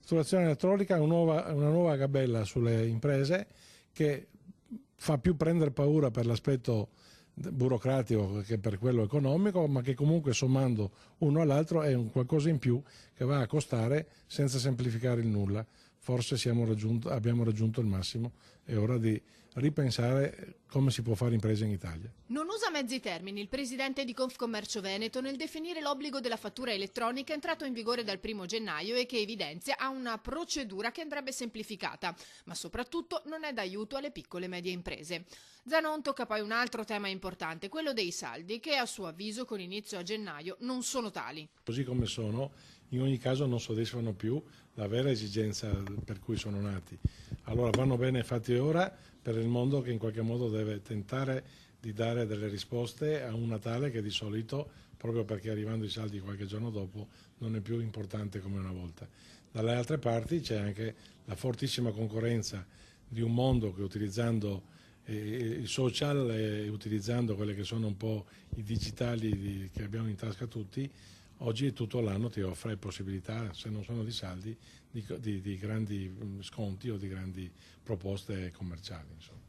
fatturazione elettronica è una nuova gabella sulle imprese che fa più prendere paura per l'aspetto burocratico che per quello economico, ma che comunque sommando uno all'altro è un qualcosa in più che va a costare senza semplificare il nulla. Forse abbiamo raggiunto il massimo, è ora di ripensare come si può fare impresa in Italia. Non usa mezzi termini il presidente di Confcommercio Veneto nel definire l'obbligo della fattura elettronica entrato in vigore dal 1° gennaio e che evidenzia una procedura che andrebbe semplificata, ma soprattutto non è d'aiuto alle piccole e medie imprese. Zanon tocca poi un altro tema importante, quello dei saldi, che a suo avviso con inizio a gennaio non sono tali. Così come sono, in ogni caso non soddisfano più la vera esigenza per cui sono nati. Allora vanno bene fatti ora per il mondo che in qualche modo deve tentare di dare delle risposte a un Natale che di solito, proprio perché arrivando i saldi qualche giorno dopo, non è più importante come una volta. Dalle altre parti c'è anche la fortissima concorrenza di un mondo che utilizzando i social e utilizzando quelli che sono un po' i digitali che abbiamo in tasca tutti, oggi tutto l'anno ti offre possibilità, se non sono di saldi, di grandi sconti o di grandi proposte commerciali, insomma.